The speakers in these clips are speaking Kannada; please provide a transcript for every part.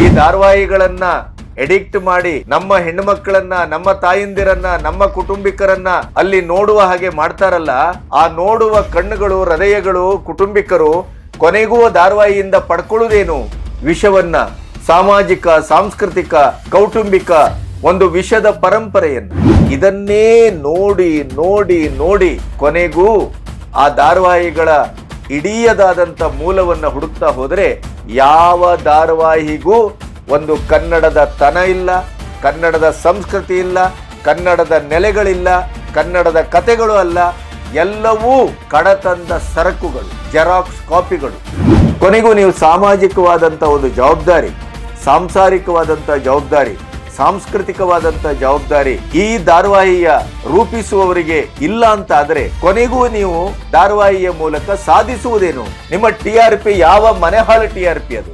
ಈ ಧಾರಾವಾಹಿಗಳನ್ನ ಎಡಿಕ್ಟ್ ಮಾಡಿ ನಮ್ಮ ಹೆಣ್ಣು ಮಕ್ಕಳನ್ನ, ನಮ್ಮ ತಾಯಂದಿರನ್ನ, ನಮ್ಮ ಕುಟುಂಬಿಕರನ್ನ ಅಲ್ಲಿ ನೋಡುವ ಹಾಗೆ ಮಾಡ್ತಾರಲ್ಲ, ಆ ನೋಡುವ ಕಣ್ಣುಗಳು, ಹೃದಯಗಳು, ಕುಟುಂಬಿಕರು ಕೊನೆಗೂ ಧಾರಾವಾಹಿಯಿಂದ ಪಡ್ಕೊಳ್ಳುವುದೇನು? ವಿಷವನ್ನ, ಸಾಮಾಜಿಕ, ಸಾಂಸ್ಕೃತಿಕ, ಕೌಟುಂಬಿಕ ಒಂದು ವಿಷದ ಪರಂಪರೆಯನ್ನು. ಇದನ್ನೇ ನೋಡಿ ನೋಡಿ ನೋಡಿ ಕೊನೆಗೂ ಆ ಧಾರಾವಾಹಿಗಳ ಇಡೀಯದಾದಂಥ ಮೂಲವನ್ನು ಹುಡುಕ್ತಾ ಹೋದರೆ ಯಾವ ಧಾರಾವಾಹಿಗೂ ಒಂದು ಕನ್ನಡದ ತನ ಇಲ್ಲ, ಕನ್ನಡದ ಸಂಸ್ಕೃತಿ ಇಲ್ಲ, ಕನ್ನಡದ ನೆಲೆಗಳಿಲ್ಲ, ಕನ್ನಡದ ಕಥೆಗಳು ಅಲ್ಲ. ಎಲ್ಲವೂ ಕಡತಂದ ಸರಕುಗಳು, ಜೆರಾಕ್ಸ್ ಕಾಪಿಗಳು. ಕೊನೆಗೂ ನೀವು ಸಾಮಾಜಿಕವಾದಂಥ ಒಂದು ಜವಾಬ್ದಾರಿ, ಸಾಂಸಾರಿಕವಾದಂಥ ಜವಾಬ್ದಾರಿ, ಸಾಂಸ್ಕೃತಿಕವಾದಂಥ ಜವಾಬ್ದಾರಿ ಈ ಧಾರಾವಾಹಿಯ ರೂಪಿಸುವವರಿಗೆ ಇಲ್ಲ ಅಂತ ಆದ್ರೆ ಕೊನೆಗೂ ನೀವು ಧಾರಾವಾಹಿಯ ಮೂಲಕ ಸಾಧಿಸುವುದೇನು? ನಿಮ್ಮ TRP ಯಾವ ಮನೆಹಾಳ TRP ಅದು?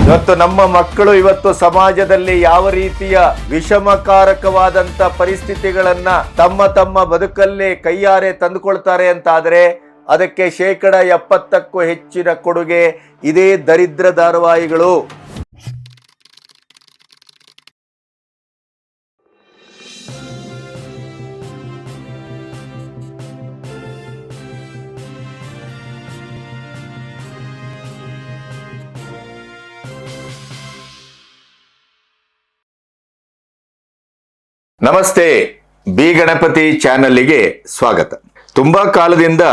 ಇವತ್ತು ನಮ್ಮ ಮಕ್ಕಳು ಇವತ್ತು ಸಮಾಜದಲ್ಲಿ ಯಾವ ರೀತಿಯ ವಿಷಮಕಾರಕವಾದಂತ ಪರಿಸ್ಥಿತಿಗಳನ್ನ ತಮ್ಮ ಬದುಕಲ್ಲಿ ಕೈಯಾರೆ ತಂದುಕೊಳ್ತಾರೆ ಅಂತ ಆದ್ರೆ ಅದಕ್ಕೆ 70%ಕ್ಕೂ ಹೆಚ್ಚಿನ ಕೊಡುಗೆ ಇದೇ ದರಿದ್ರ ಧಾರಾವಾಹಿಗಳು. ನಮಸ್ತೆ, ಬಿ ಗಣಪತಿ ಚಾನಲ್ಗೆ ಸ್ವಾಗತ. ತುಂಬಾ ಕಾಲದಿಂದ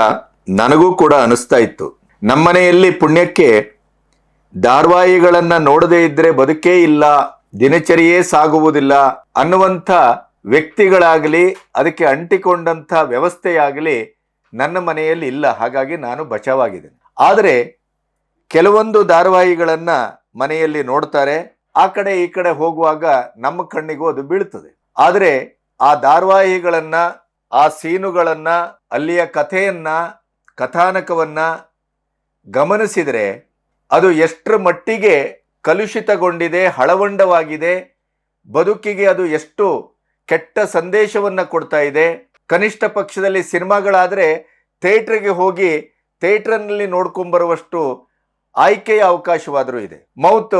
ನನಗೂ ಕೂಡ ಅನಿಸ್ತಾ ಇತ್ತು, ನಮ್ಮನೆಯಲ್ಲಿ ಪುಣ್ಯಕ್ಕೆ ಧಾರಾವಾಹಿಗಳನ್ನ ನೋಡದೇ ಇದ್ರೆ ಬದುಕೇ ಇಲ್ಲ, ದಿನಚರಿಯೇ ಸಾಗುವುದಿಲ್ಲ ಅನ್ನುವಂಥ ವ್ಯಕ್ತಿಗಳಾಗಲಿ, ಅದಕ್ಕೆ ಅಂಟಿಕೊಂಡಂಥ ವ್ಯವಸ್ಥೆಯಾಗಲಿ ನನ್ನ ಮನೆಯಲ್ಲಿ ಇಲ್ಲ. ಹಾಗಾಗಿ ನಾನು ಬಚಾವಾಗಿದ್ದೇನೆ. ಆದರೆ ಕೆಲವೊಂದು ಧಾರಾವಾಹಿಗಳನ್ನ ಮನೆಯಲ್ಲಿ ನೋಡ್ತಾರೆ, ಆ ಕಡೆ ಈ ಕಡೆ ಹೋಗುವಾಗ ನಮ್ಮ ಕಣ್ಣಿಗೂ ಅದು ಬೀಳ್ತದೆ. ಆದರೆ ಆ ಧಾರಾವಾಹಿಗಳನ್ನ, ಆ ಸೀನುಗಳನ್ನ, ಅಲ್ಲಿಯ ಕಥೆಯನ್ನ, ಕಥಾನಕವನ್ನ ಗಮನಿಸಿದರೆ ಅದು ಎಷ್ಟರ ಮಟ್ಟಿಗೆ ಕಲುಷಿತಗೊಂಡಿದೆ, ಹಳವಂಡವಾಗಿದೆ, ಬದುಕಿಗೆ ಅದು ಎಷ್ಟು ಕೆಟ್ಟ ಸಂದೇಶವನ್ನ ಕೊಡ್ತಾ ಇದೆ. ಕನಿಷ್ಠ ಪಕ್ಷದಲ್ಲಿ ಸಿನಿಮಾಗಳಾದರೆ ಥಿಯೇಟ್ರಿಗೆ ಹೋಗಿ ಥಿಯೇಟ್ರ್ನಲ್ಲಿ ನೋಡ್ಕೊಂಬರುವಷ್ಟು ಆಯ್ಕೆಯ ಅವಕಾಶವಾದರೂ ಇದೆ. ಮೌತ್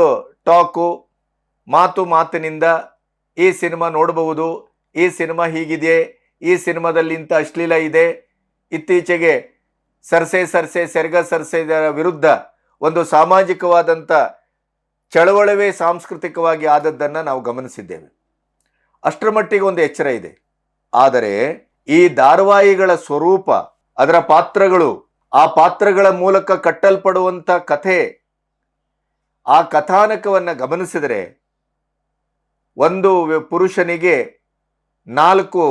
ಟಾಕು, ಮಾತಿನಿಂದ ಈ ಸಿನಿಮಾ ನೋಡಬಹುದು, ಈ ಸಿನಿಮಾ ಹೀಗಿದೆ, ಈ ಸಿನಿಮಾದಲ್ಲಿ ಇಂಥ ಅಶ್ಲೀಲ ಇದೆ. ಇತ್ತೀಚೆಗೆ ಸರ್ಸೆ ಸೆರಗ ಸರ್ಸೆದರ ವಿರುದ್ಧ ಒಂದು ಸಾಮಾಜಿಕವಾದಂಥ ಚಳವಳವೇ ಸಾಂಸ್ಕೃತಿಕವಾಗಿ ಆದದ್ದನ್ನು ನಾವು ಗಮನಿಸಿದ್ದೇವೆ. ಅಷ್ಟರ ಮಟ್ಟಿಗೆ ಒಂದು ಎಚ್ಚರ ಇದೆ. ಆದರೆ ಈ ಧಾರಾವಾಹಿಗಳ ಸ್ವರೂಪ, ಅದರ ಪಾತ್ರಗಳು, ಆ ಪಾತ್ರಗಳ ಮೂಲಕ ಕಟ್ಟಲ್ಪಡುವಂಥ ಕಥೆ, ಆ ಕಥಾನಕವನ್ನು ಗಮನಿಸಿದರೆ ಒಂದು ಪುರುಷನಿಗೆ 4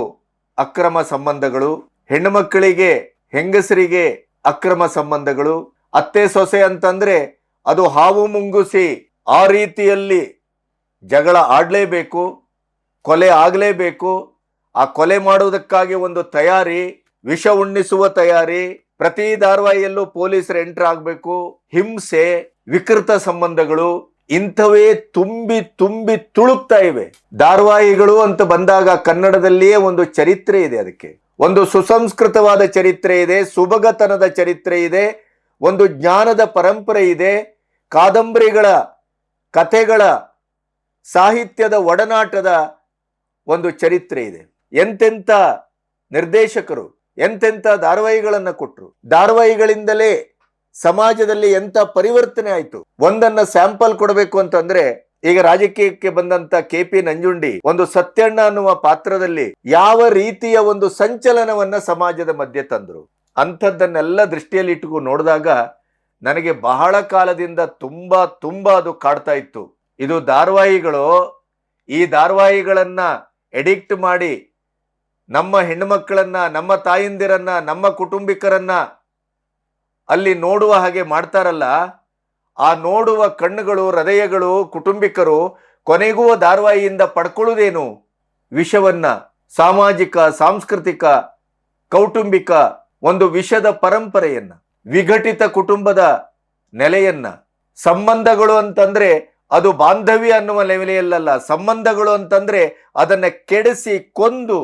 ಅಕ್ರಮ ಸಂಬಂಧಗಳು, ಹೆಣ್ಣು ಮಕ್ಕಳಿಗೆ, ಹೆಂಗಸರಿಗೆ ಅಕ್ರಮ ಸಂಬಂಧಗಳು, ಅತ್ತೆ ಸೊಸೆ ಅಂತಂದ್ರೆ ಅದು ಹಾವು ಮುಂಗುಸಿ ಆ ರೀತಿಯಲ್ಲಿ ಜಗಳ ಆಡಲೇಬೇಕು, ಕೊಲೆ ಆಗಲೇಬೇಕು. ಆ ಕೊಲೆ ಮಾಡುವುದಕ್ಕಾಗಿ ಒಂದು ತಯಾರಿ, ವಿಷ ಉಣ್ಣಿಸುವ ತಯಾರಿ, ಪ್ರತಿ ಧಾರಾವಾಹಿಯಲ್ಲೂ ಪೊಲೀಸರು ಎಂಟರ್ ಆಗಬೇಕು, ಹಿಂಸೆ, ವಿಕೃತ ಸಂಬಂಧಗಳು ಇಂಥವೇ ತುಂಬಿ ತುಳುಕ್ತಾ ಇವೆ. ಧಾರಾವಾಹಿಗಳು ಅಂತ ಬಂದಾಗ ಕನ್ನಡದಲ್ಲಿಯೇ ಒಂದು ಚರಿತ್ರೆ ಇದೆ, ಅದಕ್ಕೆ ಒಂದು ಸುಸಂಸ್ಕೃತವಾದ ಚರಿತ್ರೆ ಇದೆ, ಸುಭಗತನದ ಚರಿತ್ರೆ ಇದೆ, ಒಂದು ಜ್ಞಾನದ ಪರಂಪರೆ ಇದೆ, ಕಾದಂಬರಿಗಳ, ಕಥೆಗಳ, ಸಾಹಿತ್ಯದ ಒಡನಾಟದ ಒಂದು ಚರಿತ್ರೆ ಇದೆ. ಎಂತೆಂಥ ನಿರ್ದೇಶಕರು ಎಂತೆಂಥ ಧಾರಾವಾಹಿಗಳನ್ನು ಕೊಟ್ಟರು. ಧಾರಾವಾಹಿಗಳಿಂದಲೇ ಸಮಾಜದಲ್ಲಿ ಎಂಥ ಪರಿವರ್ತನೆ ಆಯಿತು. ಒಂದನ್ನ ಸ್ಯಾಂಪಲ್ ಕೊಡಬೇಕು ಅಂತಂದ್ರೆ, ಈಗ ರಾಜಕೀಯಕ್ಕೆ ಬಂದಂತ KP ನಂಜುಂಡಿ ಒಂದು ಸತ್ಯಣ್ಣ ಅನ್ನುವ ಪಾತ್ರದಲ್ಲಿ ಯಾವ ರೀತಿಯ ಒಂದು ಸಂಚಲನವನ್ನ ಸಮಾಜದ ಮಧ್ಯೆ ತಂದ್ರು. ಅಂಥದ್ದನ್ನೆಲ್ಲ ದೃಷ್ಟಿಯಲ್ಲಿ ಇಟ್ಟುಕೊಂಡು ನೋಡಿದಾಗ ನನಗೆ ಬಹಳ ಕಾಲದಿಂದ ತುಂಬಾ ಅದು ಕಾಡ್ತಾ ಇತ್ತು. ಇದು ಧಾರಾವಾಹಿಗಳು, ಈ ಧಾರಾವಾಹಿಗಳನ್ನ ಎಡಿಕ್ಟ್ ಮಾಡಿ ನಮ್ಮ ಹೆಣ್ಣು ಮಕ್ಕಳನ್ನ, ನಮ್ಮ ತಾಯಂದಿರನ್ನ, ನಮ್ಮ ಕುಟುಂಬಿಕರನ್ನ ಅಲ್ಲಿ ನೋಡುವ ಹಾಗೆ ಮಾಡ್ತಾರಲ್ಲ, ಆ ನೋಡುವ ಕಣ್ಣುಗಳು, ಹೃದಯಗಳು, ಕುಟುಂಬಿಕರು ಕೊನೆಗೂ ಧಾರಾವಾಹಿಯಿಂದ ಪಡ್ಕೊಳ್ಳುವುದೇನು? ವಿಷವನ್ನ, ಸಾಮಾಜಿಕ, ಸಾಂಸ್ಕೃತಿಕ, ಕೌಟುಂಬಿಕ ಒಂದು ವಿಷದ ಪರಂಪರೆಯನ್ನ, ವಿಘಟಿತ ಕುಟುಂಬದ ನೆಲೆಯನ್ನ. ಸಂಬಂಧಗಳು ಅಂತಂದ್ರೆ ಅದು ಬಾಂಧವ್ಯ ಅನ್ನುವ ಲೆವೆಲೆಯಲ್ಲ. ಸಂಬಂಧಗಳು ಅಂತಂದ್ರೆ ಅದನ್ನ ಕೆಡಿಸಿ ಕೊಂದು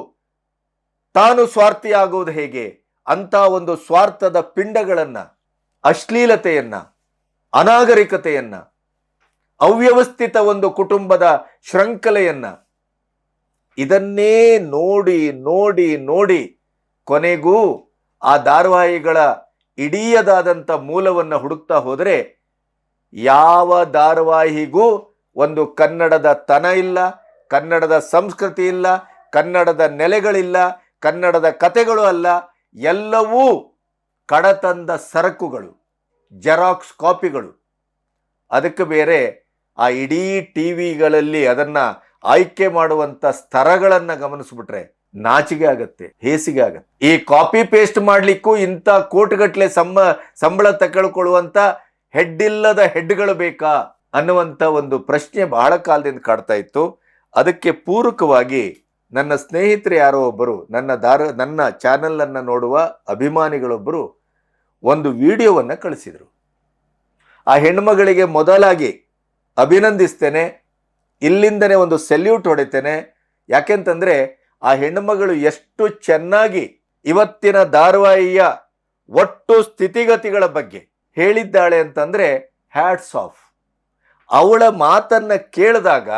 ತಾನು ಸ್ವಾರ್ಥಿಯಾಗುವುದು ಹೇಗೆ ಅಂತ ಒಂದು ಸ್ವಾರ್ಥದ ಪಿಂಡಗಳನ್ನ, ಅಶ್ಲೀಲತೆಯನ್ನ, ಅನಾಗರಿಕತೆಯನ್ನ, ಅವ್ಯವಸ್ಥಿತ ಒಂದು ಕುಟುಂಬದ ಶೃಂಖಲೆಯನ್ನ ಇದನ್ನೇ ನೋಡಿ ನೋಡಿ ನೋಡಿ ಕೊನೆಗೂ ಆ ಧಾರಾವಾಹಿಗಳ ಇಡೀಯದಾದಂಥ ಮೂಲವನ್ನು ಹುಡುಕ್ತಾ ಹೋದರೆ ಯಾವ ಧಾರಾವಾಹಿಗೂ ಒಂದು ಕನ್ನಡದ ತನ ಇಲ್ಲ, ಕನ್ನಡದ ಸಂಸ್ಕೃತಿ ಇಲ್ಲ, ಕನ್ನಡದ ನೆಲೆಗಳಿಲ್ಲ, ಕನ್ನಡದ ಕತೆಗಳು ಅಲ್ಲ. ಎಲ್ಲವೂ ಕಡತಂದ ಸರಕುಗಳು, ಜೆರಾಕ್ಸ್ ಕಾಪಿಗಳು. ಅದಕ್ಕೆ ಬೇರೆ ಆ ಇಡೀ ಟಿವಿಗಳಲ್ಲಿ ಅದನ್ನ ಆಯ್ಕೆ ಮಾಡುವಂತ ಸ್ತರಗಳನ್ನ ಗಮನಿಸ್ಬಿಟ್ರೆ ನಾಚಿಗೆ ಆಗತ್ತೆ, ಹೇಸಿಗೆ ಆಗತ್ತೆ. ಈ ಕಾಪಿ ಪೇಸ್ಟ್ ಮಾಡ್ಲಿಕ್ಕೂ ಇಂಥ ಕೋಟಿಗಟ್ಟಲೆ ಸಂಬಳ ತಗೊಳ್ಕೊಳ್ಳುವಂತ ಹೆಡ್ ಇಲ್ಲದ ಹೆಡ್ಗಳು ಬೇಕಾ ಅನ್ನುವಂಥ ಒಂದು ಪ್ರಶ್ನೆ ಬಹಳ ಕಾಲದಿಂದ ಕಾಡ್ತಾ ಇತ್ತು. ಅದಕ್ಕೆ ಪೂರಕವಾಗಿ ನನ್ನ ಸ್ನೇಹಿತರು ಯಾರೋ ಒಬ್ಬರು, ನನ್ನ ಚಾನೆಲ್ ಅನ್ನ ನೋಡುವ ಅಭಿಮಾನಿಗಳೊಬ್ಬರು ಒಂದು ವಿಡಿಯೋವನ್ನು ಕಳಿಸಿದರು. ಆ ಹೆಣ್ಮಗಳಿಗೆ ಮೊದಲಾಗಿ ಅಭಿನಂದಿಸ್ತೇನೆ, ಇಲ್ಲಿಂದನೇ ಒಂದು ಸೆಲ್ಯೂಟ್ ಹೊಡಿತೇನೆ. ಯಾಕೆಂತಂದ್ರೆ ಆ ಹೆಣ್ಣುಮಗಳು ಎಷ್ಟು ಚೆನ್ನಾಗಿ ಇವತ್ತಿನ ಧಾರಾವಾಹಿಯ ಒಟ್ಟು ಸ್ಥಿತಿಗತಿಗಳ ಬಗ್ಗೆ ಹೇಳಿದ್ದಾಳೆ ಅಂತಂದ್ರೆ ಹ್ಯಾಟ್ಸ್ ಆಫ್. ಅವಳ ಮಾತನ್ನ ಕೇಳಿದಾಗ,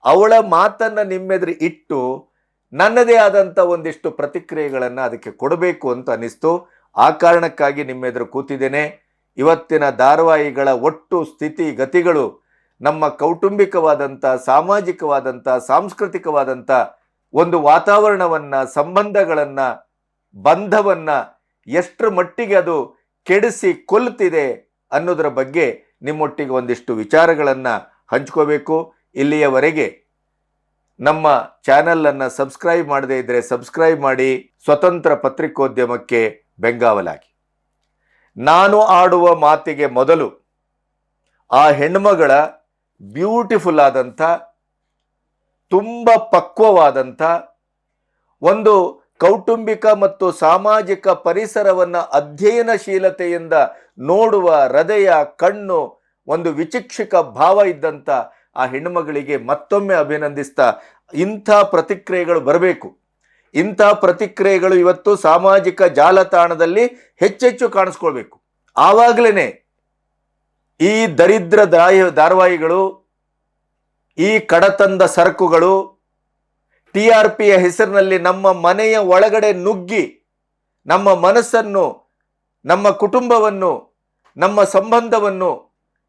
ಅವಳ ಮಾತನ್ನ ನಿಮ್ಮೆದುರು ಇಟ್ಟು ನನ್ನದೇ ಆದಂಥ ಒಂದಿಷ್ಟು ಪ್ರತಿಕ್ರಿಯೆಗಳನ್ನು ಅದಕ್ಕೆ ಕೊಡಬೇಕು ಅಂತ ಅನಿಸ್ತು. ಆ ಕಾರಣಕ್ಕಾಗಿ ನಿಮ್ಮೆದುರು ಕೂತಿದ್ದೇನೆ. ಇವತ್ತಿನ ಧಾರಾವಾಹಿಗಳ ಒಟ್ಟು ಸ್ಥಿತಿಗತಿಗಳು ನಮ್ಮ ಕೌಟುಂಬಿಕವಾದಂಥ, ಸಾಮಾಜಿಕವಾದಂಥ, ಸಾಂಸ್ಕೃತಿಕವಾದಂಥ ಒಂದು ವಾತಾವರಣವನ್ನ, ಸಂಬಂಧಗಳನ್ನ, ಬಂಧವನ್ನ ಎಷ್ಟರ ಮಟ್ಟಿಗೆ ಅದು ಕೆಡಿಸಿ ಕೊಲ್ತಿದೆ ಅನ್ನೋದರ ಬಗ್ಗೆ ನಿಮ್ಮೊಟ್ಟಿಗೆ ಒಂದಿಷ್ಟು ವಿಚಾರಗಳನ್ನು ಹಂಚ್ಕೋಬೇಕು. ಇಲ್ಲಿಯವರೆಗೆ ನಮ್ಮ ಚಾನಲನ್ನು ಸಬ್ಸ್ಕ್ರೈಬ್ ಮಾಡದೇ ಇದ್ದರೆ ಸಬ್ಸ್ಕ್ರೈಬ್ ಮಾಡಿ. ಸ್ವತಂತ್ರ ಪತ್ರಿಕೋದ್ಯಮಕ್ಕೆ ಬೆಂಗಾವಲಾಗಿ. ನಾನು ಆಡುವ ಮಾತಿಗೆ ಮೊದಲು ಆ ಹೆಣ್ಮಗಳ ಬ್ಯೂಟಿಫುಲ್ ಆದಂಥ, ತುಂಬ ಪಕ್ವವಾದಂಥ ಒಂದು ಕೌಟುಂಬಿಕ ಮತ್ತು ಸಾಮಾಜಿಕ ಪರಿಸರವನ್ನು ಅಧ್ಯಯನಶೀಲತೆಯಿಂದ ನೋಡುವ ಹೃದಯ, ಕಣ್ಣು, ಒಂದು ವಿಚಿಕ್ಷಿಕ ಭಾವ ಇದ್ದಂಥ ಆ ಹೆಣ್ಣುಮಗಳಿಗೆ ಮತ್ತೊಮ್ಮೆ ಅಭಿನಂದಿಸ್ತಾ, ಇಂಥ ಪ್ರತಿಕ್ರಿಯೆಗಳು ಬರಬೇಕು. ಇಂಥ ಪ್ರತಿಕ್ರಿಯೆಗಳು ಇವತ್ತು ಸಾಮಾಜಿಕ ಜಾಲತಾಣದಲ್ಲಿ ಹೆಚ್ಚೆಚ್ಚು ಕಾಣಿಸ್ಕೊಳ್ಬೇಕು. ಆವಾಗಲೇ ಈ ದರಿದ್ರ ಧಾರಾವಾಹಿಗಳು, ಈ ಕಡತಂದ ಸರಕುಗಳು TRPಯ ಹೆಸರಿನಲ್ಲಿ ನಮ್ಮ ಮನೆಯ ಒಳಗಡೆ ನುಗ್ಗಿ ನಮ್ಮ ಮನಸ್ಸನ್ನು, ನಮ್ಮ ಕುಟುಂಬವನ್ನು, ನಮ್ಮ ಸಂಬಂಧವನ್ನು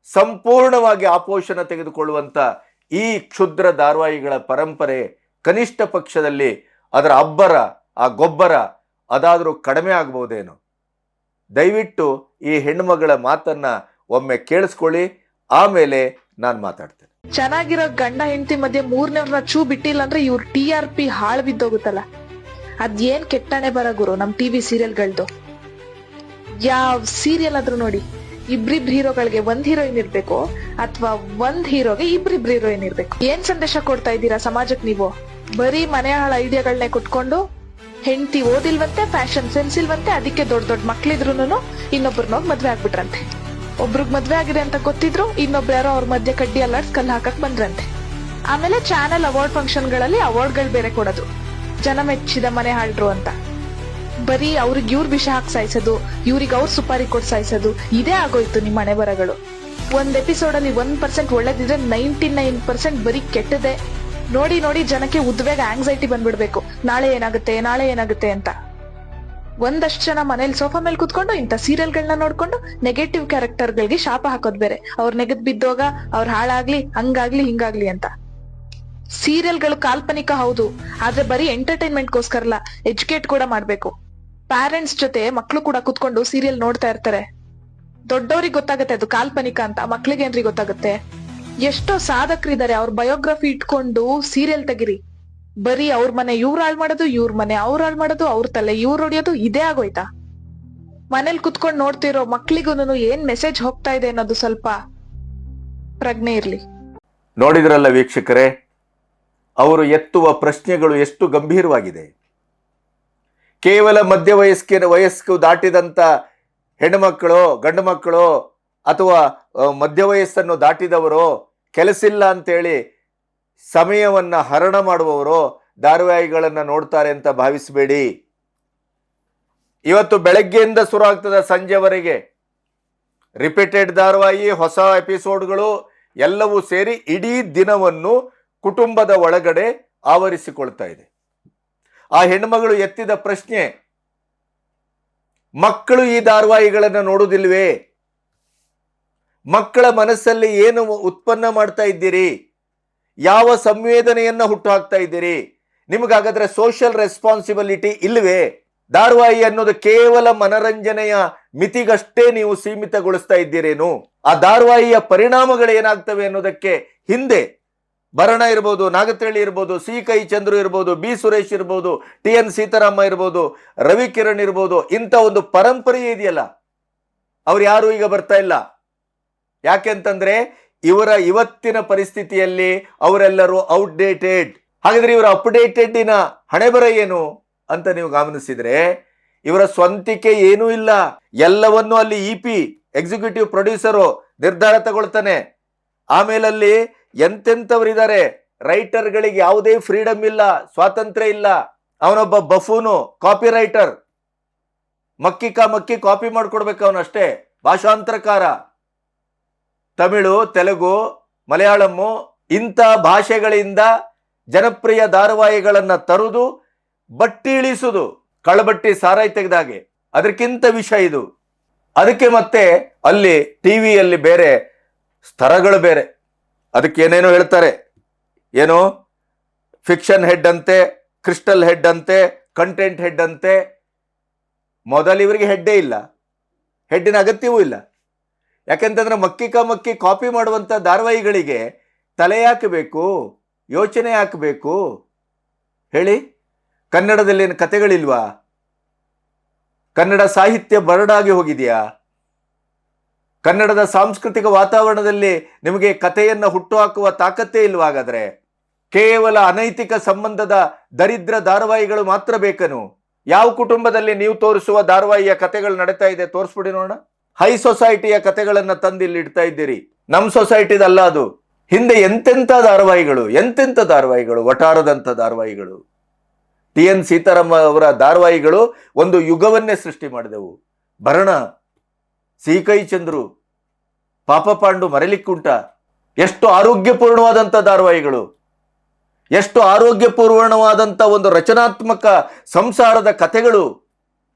ಸಂಪೂರ್ಣವಾಗಿ ಆಪೋಷಣ ತೆಗೆದುಕೊಳ್ಳುವಂಥ ಈ ಕ್ಷುದ್ರ ಧಾರಾವಾಹಿಗಳ ಪರಂಪರೆ ಕನಿಷ್ಠ ಪಕ್ಷದಲ್ಲಿ ಅದರ ಅಬ್ಬರ, ಆ ಗೊಬ್ಬರ ಅದಾದರೂ ಕಡಿಮೆ ಆಗಬಹುದೇನೋ. ದಯವಿಟ್ಟು ಈ ಹೆಣ್ಣುಮಗಳ ಮಾತನ್ನ ಒಮ್ಮೆ ಕೇಳಿಸ್ಕೊಳ್ಳಿ, ಆಮೇಲೆ ನಾನು ಮಾತಾಡ್ತೇನೆ. ಚೆನ್ನಾಗಿರೋ ಗಂಡ ಹೆಂಡತಿ ಮಧ್ಯೆ ಮೂರನೇವ್ರನ್ನ ಚೂ ಬಿಟ್ಟಿಲ್ಲ ಅಂದ್ರೆ ಇವ್ರ TRP ಹಾಳು ಬಿದ್ದೋಗುತ್ತಲ್ಲ. ಅದೇನ್ ಕೆಟ್ಟನೆ ಬರ ಗುರು ನಮ್ ಟಿವಿ ಸೀರಿಯಲ್ಗಳ್ದು. ಯಾವ ಸೀರಿಯಲ್ ಆದ್ರೂ ನೋಡಿ, ಇಬ್ರಿಬ್ರು ಹೀರೋಗಳಿಗೆ ಒಂದ್ ಹೀರೋಯಿನ್ ಇರ್ಬೇಕು, ಅಥವಾ ಒಂದ್ ಹೀರೋಗೆ ಇಬ್ರಿಬ್ರು ಹೀರೋಯಿನ್ ಇರ್ಬೇಕು. ಏನ್ ಸಂದೇಶ ಕೊಡ್ತಾ ಇದ್ದೀರಾ ಸಮಾಜಕ್ಕೆ ನೀವು? ಬರೀ ಮನೆ ಹಾಳ ಐಡಿಯಾಗಳನ್ನೇ ಕುಟ್ಕೊಂಡು, ಹೆಂಡತಿ ಓದಿಲ್ವಂತೆ, ಫ್ಯಾಷನ್ ಸೆನ್ಸ್ ಇಲ್ವಂತೆ, ಅದಕ್ಕೆ ದೊಡ್ಡ ದೊಡ್ಡ ಮಕ್ಳಿದ್ರುನು ಇನ್ನೊಬ್ರನ್ನೋಗ್ ಮದ್ವೆ ಆಗ್ಬಿಟ್ರಂತೆ. ಒಬ್ರಿಗೆ ಮದ್ವೆ ಆಗಿದೆ ಅಂತ ಗೊತ್ತಿದ್ರು ಇನ್ನೊಬ್ರು ಯಾರೋ ಅವ್ರ ಮಧ್ಯೆ ಕಡ್ಡಿ ಅಲ್ಲಾಡ್ಸ್ ಕಲ್ಲು ಹಾಕಕ್ ಬಂದ್ರಂತೆ. ಆಮೇಲೆ ಚಾನೆಲ್ ಅವಾರ್ಡ್ ಫಂಕ್ಷನ್ ಗಳಲ್ಲಿ ಅವಾರ್ಡ್ಗಳು ಬೇರೆ ಕೊಡೋದು, ಜನ ಮೆಚ್ಚಿದ ಮನೆ ಹಾಳ್ರು ಅಂತ. ಬರೀ ಅವ್ರಿಗೆ ಇವ್ರ ವಿಷ ಹಾಕಿ ಸಾಯಿಸೋದು, ಇವ್ರಿಗೆ ಅವ್ರ ಸುಪಾರಿ ಕೊಟ್ಟು ಸಾಯಿಸೋದು, ಇದೇ ಆಗೋಯ್ತು ನಿಮ್ಮ ಮನೆ ಬರಗಳು. ಒಂದ್ ಎಪಿಸೋಡ್ ಅಲ್ಲಿ 1% ಒಳ್ಳೇದಿದ್ರೆ 99% ಬರೀ ಕೆಟ್ಟದೆ. ನೋಡಿ ನೋಡಿ ಜನಕ್ಕೆ ಉದ್ವೇಗ, ಆಂಗ್ಸೈಟಿ ಬಂದ್ಬಿಡ್ಬೇಕು, ನಾಳೆ ಏನಾಗುತ್ತೆ ನಾಳೆ ಏನಾಗುತ್ತೆ ಅಂತ. ಒಂದಷ್ಟು ಜನ ಮನೇಲಿ ಸೋಫಾ ಮೇಲೆ ಕುತ್ಕೊಂಡು ಇಂಥ ಸೀರಿಯಲ್ಗಳನ್ನ ನೋಡ್ಕೊಂಡು ನೆಗೆಟಿವ್ ಕ್ಯಾರೆಕ್ಟರ್ಗಳಿಗೆ ಶಾಪ ಹಾಕೋದ್ ಬೇರೆ. ಅವ್ರ ನೆಗದ್ ಬಿದ್ದೋಗ, ಅವ್ರ ಹಾಳಾಗ್ಲಿ, ಹಂಗಾಗ್ಲಿ ಹಿಂಗಾಗ್ಲಿ ಅಂತ. ಸೀರಿಯಲ್ಗಳು ಕಾಲ್ಪನಿಕ ಹೌದು, ಆದ್ರೆ ಬರೀ ಎಂಟರ್ಟೈನ್ಮೆಂಟ್ಗೋಸ್ಕರಲ್ಲ, ಎಜುಕೇಟ್ ಕೂಡ ಮಾಡ್ಬೇಕು. ಪ್ಯಾರೆಂಟ್ಸ್ ಜೊತೆ ಮಕ್ಳು ಕೂಡ ಕುತ್ಕೊಂಡು ಸೀರಿಯಲ್ ನೋಡ್ತಾ ಇರ್ತಾರೆ. ದೊಡ್ಡವ್ರಿಗೆ ಗೊತ್ತಾಗತ್ತೆ ಅದು ಕಾಲ್ಪನಿಕ ಅಂತ, ಮಕ್ಳಿಗೆ ಏನ್ರಿ ಗೊತ್ತಾಗುತ್ತೆ? ಎಷ್ಟೋ ಸಾಧಕರಿದ್ದಾರೆ, ಅವ್ರ ಬಯೋಗ್ರಫಿ ಇಟ್ಕೊಂಡು ಸೀರಿಯಲ್ ತೆಗಿರಿ. ಬರೀ ಅವ್ರ ಮನೆ ಇವ್ರು ಹಾಳು ಮಾಡೋದು, ಇವ್ರ ಮನೆ ಅವ್ರು ಹಾಳು ಮಾಡೋದು, ಅವ್ರ ತಲೆ ಇವ್ರು ಹೊಡಿಯೋದು, ಇದೇ ಆಗೋಯ್ತಾ? ಮನೇಲಿ ಕುತ್ಕೊಂಡು ನೋಡ್ತಿರೋ ಮಕ್ಳಿಗೂ ಏನ್ ಮೆಸೇಜ್ ಹೋಗ್ತಾ ಇದೆ ಅನ್ನೋದು ಸ್ವಲ್ಪ ಪ್ರಜ್ಞೆ ಇರ್ಲಿ. ನೋಡಿದ್ರಲ್ಲ ವೀಕ್ಷಕರೇ, ಅವರು ಎತ್ತುವ ಪ್ರಶ್ನೆಗಳು ಎಷ್ಟು ಗಂಭೀರವಾಗಿದೆ. ಕೇವಲ ವಯಸ್ಕು ದಾಟಿದಂತ ಹೆಣ್ಣುಮಕ್ಕಳು, ಗಂಡು ಮಕ್ಕಳು, ಅಥವಾ ಮಧ್ಯವಯಸ್ಸನ್ನು ದಾಟಿದವರು, ಕೆಲಸಿಲ್ಲ ಅಂತೇಳಿ ಸಮಯವನ್ನ ಹರಣ ಮಾಡುವವರು ಧಾರಾವಾಹಿಗಳನ್ನ ನೋಡ್ತಾರೆ ಅಂತ ಭಾವಿಸಬೇಡಿ. ಇವತ್ತು ಬೆಳಗ್ಗೆಯಿಂದ ಶುರು ಆಗ್ತದೆ ಸಂಜೆವರೆಗೆ ರಿಪೀಟೆಡ್ ಧಾರಾವಾಹಿ, ಹೊಸ ಎಪಿಸೋಡ್ಗಳು, ಎಲ್ಲವೂ ಸೇರಿ ಇಡೀ ದಿನವನ್ನು ಕುಟುಂಬದ ಒಳಗಡೆ ಆವರಿಸಿಕೊಳ್ತಾ ಇದೆ. ಆ ಹೆಣ್ಮಗಳು ಎತ್ತಿದ ಪ್ರಶ್ನೆ, ಮಕ್ಕಳು ಈ ಧಾರಾವಾಹಿಗಳನ್ನು ನೋಡುವುದಿಲ್ವೇ? ಮಕ್ಕಳ ಮನಸ್ಸಲ್ಲಿ ಏನು ಉತ್ಪನ್ನ ಮಾಡ್ತಾ ಇದ್ದೀರಿ? ಯಾವ ಸಂವೇದನೆಯನ್ನ ಹುಟ್ಟು ಹಾಕ್ತಾ ಇದ್ದೀರಿ? ನಿಮಗಾಗಾದ್ರೆ ಸೋಷಿಯಲ್ ರೆಸ್ಪಾನ್ಸಿಬಿಲಿಟಿ ಇಲ್ವೇ? ಧಾರಾವಾಹಿ ಅನ್ನೋದು ಕೇವಲ ಮನರಂಜನೆಯ ಮಿತಿಗಷ್ಟೇ ನೀವು ಸೀಮಿತಗೊಳಿಸ್ತಾ ಇದ್ದೀರೇನು? ಆ ಧಾರಾವಾಹಿಯ ಪರಿಣಾಮಗಳು ಏನಾಗ್ತವೆ ಅನ್ನೋದಕ್ಕೆ ಹಿಂದೆ ಭರಣ ಇರ್ಬೋದು, ನಾಗತಳ್ಳಿ ಇರ್ಬೋದು, ಸಿ ಕೈ ಚಂದ್ರು ಇರ್ಬೋದು, ಬಿ ಸುರೇಶ್ ಇರ್ಬೋದು, ಟಿ ಎನ್ ಸೀತಾರಾಮ ಇರ್ಬೋದು, ರವಿ ಕಿರಣ್ ಇರ್ಬೋದು, ಇಂಥ ಒಂದು ಪರಂಪರೆ ಇದೆಯಲ್ಲ, ಅವ್ರು ಯಾರು ಈಗ ಬರ್ತಾ ಇಲ್ಲ. ಯಾಕೆಂತಂದ್ರೆ ಇವರ ಇವತ್ತಿನ ಪರಿಸ್ಥಿತಿಯಲ್ಲಿ ಅವರೆಲ್ಲರೂ ಔಟ್ಡೇಟೆಡ್. ಹಾಗಾದ್ರೆ ಇವರ ಅಪ್ಡೇಟೆಡ್ ಹಣೆಬರ ಏನು ಅಂತ ನೀವು ಗಮನಿಸಿದ್ರೆ, ಇವರ ಸ್ವಂತಿಕೆ ಏನೂ ಇಲ್ಲ. ಎಲ್ಲವನ್ನು ಅಲ್ಲಿ ಇಪಿ ಎಕ್ಸಿಕ್ಯೂಟಿವ್ ಪ್ರೊಡ್ಯೂಸರು ನಿರ್ಧಾರ ತಗೊಳ್ತಾನೆ. ಆಮೇಲೆ ಅಲ್ಲಿ ಎಂತೆಂಥವರಿದ್ದಾರೆ, ರೈಟರ್ಗಳಿಗೆ ಯಾವುದೇ ಫ್ರೀಡಮ್ ಇಲ್ಲ, ಸ್ವಾತಂತ್ರ್ಯ ಇಲ್ಲ. ಅವನೊಬ್ಬ ಬಫೂನು, ಕಾಪಿ ರೈಟರ್, ಮಕ್ಕಿ ಕಾಪಿ ಮಾಡ್ಕೊಡ್ಬೇಕು ಅವನಷ್ಟೇ. ಭಾಷಾಂತರಕಾರ, ತಮಿಳು, ತೆಲುಗು, ಮಲಯಾಳಮ್ಮು ಇಂಥ ಭಾಷೆಗಳಿಂದ ಜನಪ್ರಿಯ ಧಾರಾವಾಹಿಗಳನ್ನ ತರುವುದು, ಬಟ್ಟಿ ಇಳಿಸುವುದು, ಕಳಬಟ್ಟಿ ಸಾರಾಯಿ ತೆಗೆದಾಗೆ. ಅದಕ್ಕಿಂತ ವಿಷಯ ಇದು. ಅದಕ್ಕೆ ಮತ್ತೆ ಅಲ್ಲಿ ಟಿವಿಯಲ್ಲಿ ಬೇರೆ ಸ್ತರಗಳು ಬೇರೆ, ಅದಕ್ಕೆ ಏನೇನೋ ಹೇಳ್ತಾರೆ. ಏನು ಫಿಕ್ಷನ್ ಹೆಡ್ ಅಂತೆ, ಕ್ರಿಸ್ಟಲ್ ಹೆಡ್ ಅಂತೆ, ಕಂಟೆಂಟ್ ಹೆಡ್ ಅಂತೆ. ಮೊದಲು ಇವರಿಗೆ ಹೆಡ್ಡೇ ಇಲ್ಲ, ಹೆಡ್ಡಿನ ಅಗತ್ಯವೂ ಇಲ್ಲ. ಯಾಕೆಂತಂದ್ರೆ ಮಕ್ಕಿ ಕಾಪಿ ಮಾಡುವಂಥ ಧಾರಾವಾಹಿಗಳಿಗೆ ತಲೆ ಹಾಕಬೇಕು, ಯೋಚನೆ ಹಾಕಬೇಕು. ಹೇಳಿ, ಕನ್ನಡದಲ್ಲಿ ಏನು ಕತೆಗಳಿಲ್ವಾ? ಕನ್ನಡ ಸಾಹಿತ್ಯ ಬರಡಾಗಿ ಹೋಗಿದೆಯಾ? ಕನ್ನಡದ ಸಾಂಸ್ಕೃತಿಕ ವಾತಾವರಣದಲ್ಲಿ ನಿಮಗೆ ಕಥೆಯನ್ನ ಹುಟ್ಟುಹಾಕುವ ತಾಕತ್ತೇ ಇಲ್ವಾ? ಹಾಗಾದ್ರೆ ಕೇವಲ ಅನೈತಿಕ ಸಂಬಂಧದ ದರಿದ್ರ ಧಾರಾವಾಹಿಗಳು ಮಾತ್ರ ಬೇಕನು? ಯಾವ ಕುಟುಂಬದಲ್ಲಿ ನೀವು ತೋರಿಸುವ ಧಾರಾವಾಹಿಯ ಕಥೆಗಳು ನಡೀತಾ ಇದೆ ತೋರಿಸ್ಬಿಡಿ ನೋಡೋಣ. ಹೈ ಸೊಸೈಟಿಯ ಕಥೆಗಳನ್ನ ತಂದು ಇಲ್ಲಿ ಇಡ್ತಾ ಇದ್ದೀರಿ. ನಮ್ಮ ಸೊಸೈಟಿದಲ್ಲ ಅದು. ಹಿಂದೆ ಎಂತೆಂಥ ಧಾರಾವಾಹಿಗಳು, ವಟಾರದಂಥ ಧಾರಾವಾಹಿಗಳು. ಟಿ ಎನ್ ಸೀತಾರಾಮ ಅವರ ಧಾರಾವಾಹಿಗಳು ಒಂದು ಯುಗವನ್ನೇ ಸೃಷ್ಟಿ ಮಾಡಿದೆವು. ಭರಣ, ಸಿ ಕೈ ಚಂದ್ರು, ಪಾಪ ಪಾಂಡು, ಮರೆಲಿಕ್ಕುಂಟ, ಎಷ್ಟು ಆರೋಗ್ಯಪೂರ್ಣವಾದಂಥ ಧಾರಾವಾಹಿಗಳು, ಎಷ್ಟು ಆರೋಗ್ಯಪೂರ್ಣವಾದಂಥ ಒಂದು ರಚನಾತ್ಮಕ ಸಂಸಾರದ ಕಥೆಗಳು.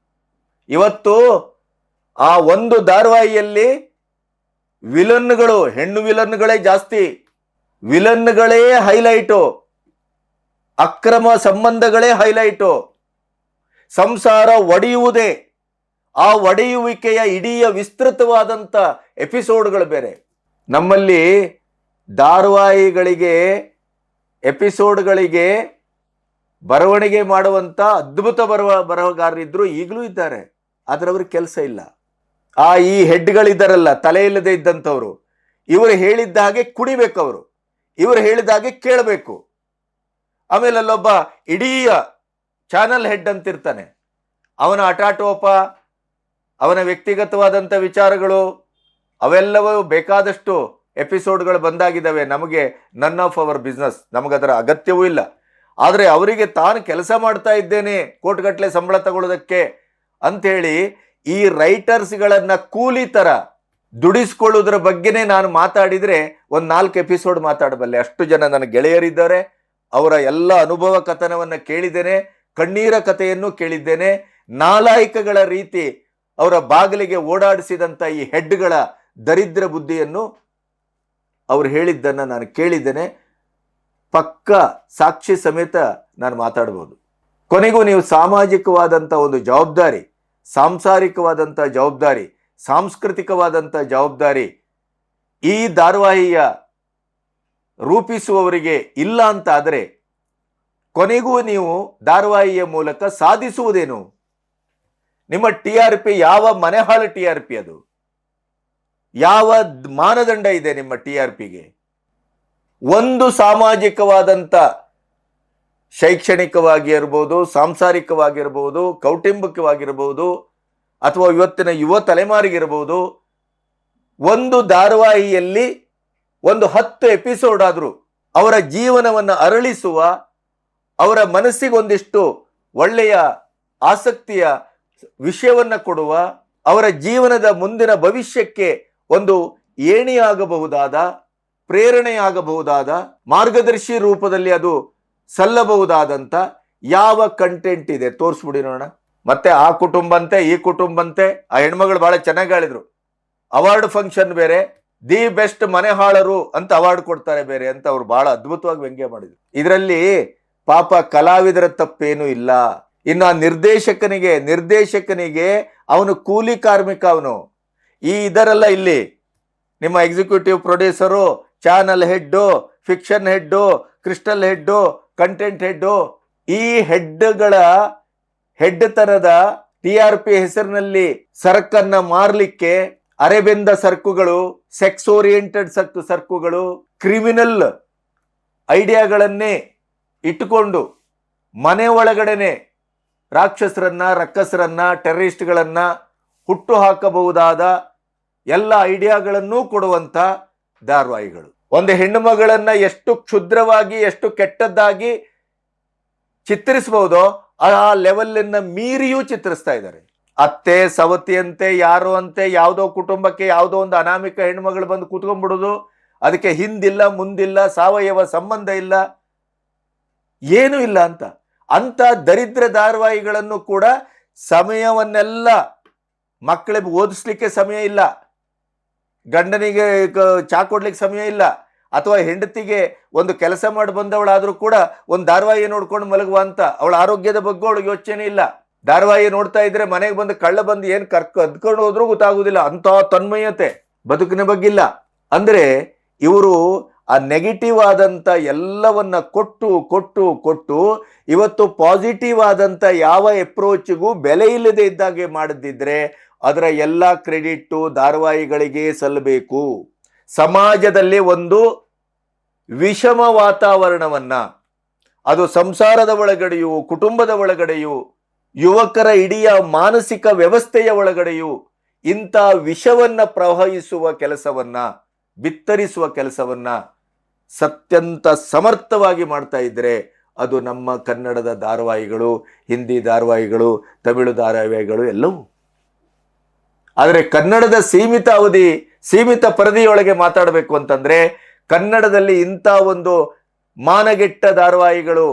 ಇವತ್ತು ಆ ಒಂದು ಧಾರಾವಾಹಿಯಲ್ಲಿ ವಿಲನ್ಗಳು, ಹೆಣ್ಣು ವಿಲನ್ಗಳೇ ಜಾಸ್ತಿ, ವಿಲನ್ಗಳೇ ಹೈಲೈಟು, ಅಕ್ರಮ ಸಂಬಂಧಗಳೇ ಹೈಲೈಟು, ಸಂಸಾರ ಒಡೆಯುವುದೇ. ಆ ಒಡೆಯುವಿಕೆಯ ಇಡೀ ವಿಸ್ತೃತವಾದಂಥ ಎಪಿಸೋಡ್ಗಳು ಬೇರೆ. ನಮ್ಮಲ್ಲಿ ಧಾರಾವಾಹಿಗಳಿಗೆ, ಎಪಿಸೋಡ್ಗಳಿಗೆ ಬರವಣಿಗೆ ಮಾಡುವಂಥ ಅದ್ಭುತ ಬರಹಗಾರರಿದ್ರು, ಈಗಲೂ ಇದ್ದಾರೆ. ಆದರೆ ಅವ್ರಿಗೆ ಕೆಲಸ ಇಲ್ಲ. ಈ ಹೆಡ್ಗಳಿದ್ದಾರಲ್ಲ, ತಲೆ ಇಲ್ಲದೆ ಇದ್ದಂಥವ್ರು, ಇವರು ಹೇಳಿದ್ದ ಹಾಗೆ ಕುಡಿಬೇಕು, ಅವರು ಇವರು ಹೇಳಿದ ಹಾಗೆ ಕೇಳಬೇಕು. ಆಮೇಲೆ ಅಲ್ಲೊಬ್ಬ ಇಡೀ ಚಾನಲ್ ಹೆಡ್ ಅಂತಿರ್ತಾನೆ, ಅವನ ಹಠಾಟೋಪ, ಅವನ ವ್ಯಕ್ತಿಗತವಾದಂಥ ವಿಚಾರಗಳು ಅವೆಲ್ಲವೂ ಬೇಕಾದಷ್ಟು ಎಪಿಸೋಡ್ಗಳು ಬಂದಾಗಿದ್ದಾವೆ. ನಮಗೆ ನನ್ ಆಫ್ ಅವರ್ ಬಿಸ್ನೆಸ್, ನಮಗದರ ಅಗತ್ಯವೂ ಇಲ್ಲ. ಆದರೆ ಅವರಿಗೆ ತಾನು ಕೆಲಸ ಮಾಡ್ತಾ ಇದ್ದೇನೆ ಕೋಟಿಗಟ್ಟಲೆ ಸಂಬಳ ತಗೊಳ್ಳೋದಕ್ಕೆ ಅಂಥೇಳಿ ಈ ರೈಟರ್ಸ್ಗಳನ್ನ ಕೂಲಿ ಥರ ದುಡಿಸ್ಕೊಳ್ಳೋದ್ರ ಬಗ್ಗೆನೇ ನಾನು ಮಾತಾಡಿದರೆ ಒಂದು 4 ಎಪಿಸೋಡ್ ಮಾತಾಡಬಲ್ಲೆ. ಅಷ್ಟು ಜನ ನನ್ನ ಗೆಳೆಯರಿದ್ದಾರೆ. ಅವರ ಎಲ್ಲ ಅನುಭವ ಕಥನವನ್ನು ಕೇಳಿದ್ದೇನೆ, ಕಣ್ಣೀರ ಕಥೆಯನ್ನು ಕೇಳಿದ್ದೇನೆ. ನಾಲಾಯಕಗಳ ರೀತಿ ಅವರ ಬಾಗಿಲಿಗೆ ಓಡಾಡಿಸಿದಂಥ ಈ ಹೆಡ್ಗಳ ದರಿದ್ರ ಬುದ್ಧಿಯನ್ನು ಅವರು ಹೇಳಿದ್ದನ್ನು ನಾನು ಕೇಳಿದ್ದೇನೆ. ಪಕ್ಕ ಸಾಕ್ಷಿ ಸಮೇತ ನಾನು ಮಾತಾಡ್ಬೋದು. ಕೊನೆಗೂ ನೀವು ಸಾಮಾಜಿಕವಾದಂಥ ಒಂದು ಜವಾಬ್ದಾರಿ, ಸಾಂಸಾರಿಕವಾದಂಥ ಜವಾಬ್ದಾರಿ, ಸಾಂಸ್ಕೃತಿಕವಾದಂಥ ಜವಾಬ್ದಾರಿ ಈ ಧಾರಾವಾಹಿಯ ರೂಪಿಸುವವರಿಗೆ ಇಲ್ಲ ಅಂತ ಆದರೆ, ಕೊನೆಗೂ ನೀವು ಧಾರಾವಾಹಿಯ ಮೂಲಕ ಸಾಧಿಸುವುದೇನು? ನಿಮ್ಮ TRP ಯಾವ ಮನೆಹಾಳ TRP? ಅದು ಯಾವ ಮಾನದಂಡ ಇದೆ ನಿಮ್ಮ TRPಗೆ? ಒಂದು ಸಾಮಾಜಿಕವಾದಂಥ, ಶೈಕ್ಷಣಿಕವಾಗಿ ಇರ್ಬೋದು, ಸಾಂಸಾರಿಕವಾಗಿರ್ಬೋದು, ಕೌಟುಂಬಿಕವಾಗಿರ್ಬೋದು, ಅಥವಾ ಇವತ್ತಿನ ಯುವ ತಲೆಮಾರಿಗಿರ್ಬೋದು, ಒಂದು ಧಾರಾವಾಹಿಯಲ್ಲಿ ಒಂದು 10 ಎಪಿಸೋಡ್ ಆದರೂ ಅವರ ಜೀವನವನ್ನು ಅರಳಿಸುವ, ಅವರ ಮನಸ್ಸಿಗೊಂದಿಷ್ಟು ಒಳ್ಳೆಯ ಆಸಕ್ತಿಯ ವಿಷಯವನ್ನು ಕೊಡುವ, ಅವರ ಜೀವನದ ಮುಂದಿನ ಭವಿಷ್ಯಕ್ಕೆ ಒಂದು ಏಣಿಯಾಗಬಹುದಾದ ಪ್ರೇರಣೆಯಾಗಬಹುದಾದ, ಮಾರ್ಗದರ್ಶಿ ರೂಪದಲ್ಲಿ ಅದು ಸಲ್ಲಬಹುದಾದಂತ ಯಾವ ಕಂಟೆಂಟ್ ಇದೆ ತೋರಿಸ್ಬಿಡಿ ನೋಡೋಣ. ಮತ್ತೆ ಆ ಕುಟುಂಬ ಅಂತೆ, ಈ ಕುಟುಂಬ ಅಂತೆ. ಆ ಹೆಣ್ಮಗಳು ಬಹಳ ಚೆನ್ನಾಗಿ ಹೇಳಿದ್ರು. ಅವಾರ್ಡ್ ಫಂಕ್ಷನ್ ಬೇರೆ, ದಿ ಬೆಸ್ಟ್ ಮನೆ ಹಾಳರು ಅಂತ ಅವಾರ್ಡ್ ಕೊಡ್ತಾರೆ ಬೇರೆ ಅಂತ ಅವ್ರು ಬಹಳ ಅದ್ಭುತವಾಗಿ ವ್ಯಂಗ್ಯ ಮಾಡಿದ್ರು. ಇದರಲ್ಲಿ ಪಾಪ ಕಲಾವಿದರ ತಪ್ಪೇನು ಇಲ್ಲ. ಇನ್ನು ಆ ನಿರ್ದೇಶಕನಿಗೆ ಅವನು ಕೂಲಿ ಕಾರ್ಮಿಕ. ಅವನು ಇದರಲ್ಲ, ಇಲ್ಲಿ ನಿಮ್ಮ executive producer, channel head, fiction head, crystal head, content head, ಈ ಹೆಡ್ ತರದ TRP ಹೆಸರಿನಲ್ಲಿ ಸರಕನ್ನ ಮಾರ್ಲಿಕ್ಕೆ ಅರೆಬೆಂದ ಸರಕುಗಳು, ಸೆಕ್ಸ್ ಓರಿಯೆಂಟೆಡ್ ಸರಕುಗಳು, ಕ್ರಿಮಿನಲ್ ಐಡಿಯಾಗಳನ್ನೇ ಇಟ್ಟುಕೊಂಡು ಮನೆ ಒಳಗಡೆನೆ ರಾಕ್ಷಸರನ್ನ, ರಕ್ಕಸರನ್ನ, ಟೆರರಿಸ್ಟ್ಗಳನ್ನ ಹುಟ್ಟು ಹಾಕಬಹುದಾದ ಎಲ್ಲ ಐಡಿಯಾಗಳನ್ನೂ ಕೊಡುವಂತ ಧಾರಾವಾಹಿಗಳು. ಒಂದು ಹೆಣ್ಣು ಮಗಳನ್ನ ಎಷ್ಟು ಕ್ಷುದ್ರವಾಗಿ, ಎಷ್ಟು ಕೆಟ್ಟದ್ದಾಗಿ ಚಿತ್ರಿಸಬಹುದೋ ಆ ಲೆವೆಲ್ ಮೀರಿಯೂ ಚಿತ್ರಿಸ್ತಾ ಇದ್ದಾರೆ. ಅತ್ತೆ ಸವತಿ ಅಂತೆ, ಯಾರು ಅಂತೆ, ಯಾವುದೋ ಕುಟುಂಬಕ್ಕೆ ಯಾವುದೋ ಒಂದು ಅನಾಮಿಕ ಹೆಣ್ಮಗಳು ಬಂದು ಕೂತ್ಕೊಂಡ್ಬಿಡುದು, ಅದಕ್ಕೆ ಹಿಂದಿಲ್ಲ ಮುಂದಿಲ್ಲ, ಸಾವಯವ ಸಂಬಂಧ ಇಲ್ಲ, ಏನೂ ಇಲ್ಲ ಅಂತ ದರಿದ್ರ ಧಾರಾವಾಹಿಗಳನ್ನು ಕೂಡ ಸಮಯವನ್ನೆಲ್ಲ ಮಕ್ಕಳಿಗೆ ಓದಿಸ್ಲಿಕ್ಕೆ ಸಮಯ ಇಲ್ಲ, ಗಂಡನಿಗೆ ಚಾ ಕೊಡ್ಲಿಕ್ಕೆ ಸಮಯ ಇಲ್ಲ, ಅಥವಾ ಹೆಂಡತಿಗೆ ಒಂದು ಕೆಲಸ ಮಾಡಿ ಬಂದವಳಾದ್ರೂ ಕೂಡ ಒಂದು ಧಾರಾವಾಹಿ ನೋಡ್ಕೊಂಡು ಮಲಗುವಂತ ಅವಳ ಆರೋಗ್ಯದ ಬಗ್ಗೆ ಅವಳಿಗೆ ಯೋಚನೆ ಇಲ್ಲ. ಧಾರಾವಾಹಿ ನೋಡ್ತಾ ಇದ್ರೆ ಮನೆಗೆ ಬಂದು ಕಳ್ಳ ಬಂದು ಏನ್ ಕದ್ಕೊಂಡು ಹೋದ್ರೂ ಗೊತ್ತಾಗುದಿಲ್ಲ, ಅಂತ ತನ್ಮಯತೆ ಬದುಕಿನ ಬಗ್ಗಿಲ್ಲ. ಅಂದ್ರೆ ಇವರು ಆ ನೆಗೆಟಿವ್ ಆದಂತ ಎಲ್ಲವನ್ನ ಕೊಟ್ಟು ಇವತ್ತು ಪಾಸಿಟಿವ್ ಆದಂತ ಯಾವ ಅಪ್ರೋಚ್ಗೂ ಬೆಲೆ ಇಲ್ಲದೆ ಇದ್ದಾಗೆ ಮಾಡದಿದ್ರೆ ಅದರ ಎಲ್ಲ ಕ್ರೆಡಿಟ್ ಧಾರಾವಾಹಿಗಳಿಗೆ ಸಲ್ಲಬೇಕು. ಸಮಾಜದಲ್ಲಿ ಒಂದು ವಿಷಮ ವಾತಾವರಣವನ್ನ, ಅದು ಸಂಸಾರದ ಒಳಗಡೆಯೂ, ಕುಟುಂಬದ ಒಳಗಡೆಯೂ, ಯುವಕರ ಇಡೀ ಮಾನಸಿಕ ವ್ಯವಸ್ಥೆಯ ಒಳಗಡೆಯೂ ಇಂಥ ವಿಷವನ್ನ ಪ್ರವಹಿಸುವ ಕೆಲಸವನ್ನ, ಬಿತ್ತರಿಸುವ ಕೆಲಸವನ್ನ ಅತ್ಯಂತ ಸಮರ್ಥವಾಗಿ ಮಾಡ್ತಾ ಇದ್ರೆ ಅದು ನಮ್ಮ ಕನ್ನಡದ ಧಾರಾವಾಹಿಗಳು, ಹಿಂದಿ ಧಾರಾವಾಹಿಗಳು, ತಮಿಳು ಧಾರಾವಾಹಿಗಳು ಎಲ್ಲವೂ. ಆದರೆ ಕನ್ನಡದ ಸೀಮಿತ ಪರಿಧಿಯೊಳಗೆ ಮಾತಾಡಬೇಕು ಅಂತಂದ್ರೆ ಕನ್ನಡದಲ್ಲಿ ಇಂಥ ಒಂದು ಮಾನಗೆಟ್ಟ ಧಾರಾವಾಹಿಗಳು,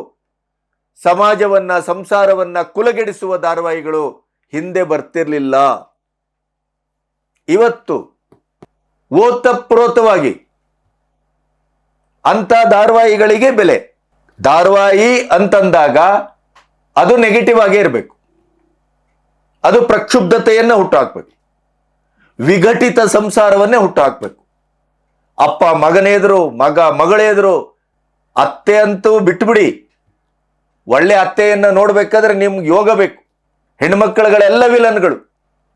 ಸಮಾಜವನ್ನ, ಸಂಸಾರವನ್ನ ಕುಲಗೆಡಿಸುವ ಧಾರಾವಾಹಿಗಳು ಹಿಂದೆ ಬರ್ತಿರ್ಲಿಲ್ಲ. ಇವತ್ತು ಓತಪ್ರೋತವಾಗಿ ಅಂತ ಧಾರಾವಾಹಿಗಳಿಗೆ ಬೆಲೆ. ಧಾರಾವಾಹಿ ಅಂತಂದಾಗ ಅದು ನೆಗೆಟಿವ್ ಆಗೇ ಇರಬೇಕು, ಅದು ಪ್ರಕ್ಷುಬ್ಧತೆಯನ್ನ ಹುಟ್ಟುಹಾಕ್ಬೇಕು, ವಿಘಟಿತ ಸಂಸಾರವನ್ನೇ ಹುಟ್ಟುಹಾಕ್ಬೇಕು. ಅಪ್ಪ ಮಗನೇದ್ರು, ಮಗ ಮಗಳೇದ್ರು, ಅತ್ತೆ ಅಂತೂ ಬಿಟ್ಬಿಡಿ. ಒಳ್ಳೆ ಅತ್ತೆಯನ್ನ ನೋಡ್ಬೇಕಾದ್ರೆ ನಿಮ್ಗೆ ಯೋಗ ಬೇಕು. ಹೆಣ್ಮಕ್ಕಳುಗಳೆಲ್ಲ ವಿಲನ್ಗಳು.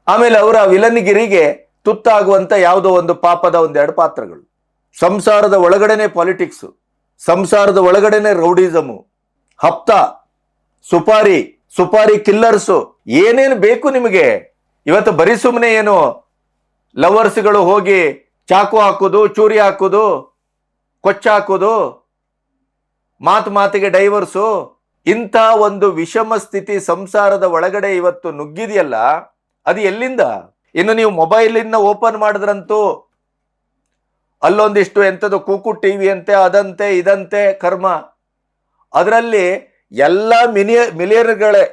ಆಮೇಲೆ ಅವರ ವಿಲನ್ಗಿರಿಗೆ ತುತ್ತಾಗುವಂತ ಯಾವುದೋ ಒಂದು ಪಾಪದ ಒಂದೆರಡು ಪಾತ್ರಗಳು. ಸಂಸಾರದ ಒಳಗಡೆನೆ ಪಾಲಿಟಿಕ್ಸ್, ಸಂಸಾರದ ಒಳಗಡೆನೆ ರೌಡಿಸಮು, ಹಪ್ತಾ, ಸುಪಾರಿ ಕಿಲ್ಲರ್ಸು, ಏನೇನು ಬೇಕು ನಿಮಗೆ. ಇವತ್ತು ಬರೀ ಸುಮ್ಮನೆ ಏನು ಲವರ್ಸ್ಗಳು ಹೋಗಿ ಚಾಕು ಹಾಕೋದು, ಚೂರಿ ಹಾಕೋದು, ಕೊಚ್ಚ ಹಾಕೋದು, ಮಾತಿಗೆ ಡೈವರ್ಸು, ಇಂಥ ಒಂದು ವಿಷಮ ಸ್ಥಿತಿ ಸಂಸಾರದ ಒಳಗಡೆ ಇವತ್ತು ನುಗ್ಗಿದೆಯಲ್ಲ, ಅದು ಎಲ್ಲಿಂದ? ಇನ್ನು ನೀವು ಮೊಬೈಲಿಂದ ಓಪನ್ ಮಾಡಿದ್ರಂತೂ ಅಲ್ಲೊಂದಿಷ್ಟು ಎಂಥದ್ದು ಕೂಕು ಟಿವಿ ಅಂತೆ, ಅದಂತೆ ಇದಂತೆ ಕರ್ಮ. ಅದರಲ್ಲಿ ಎಲ್ಲ ಮಿಲಿಯನ್ಗಳೇ.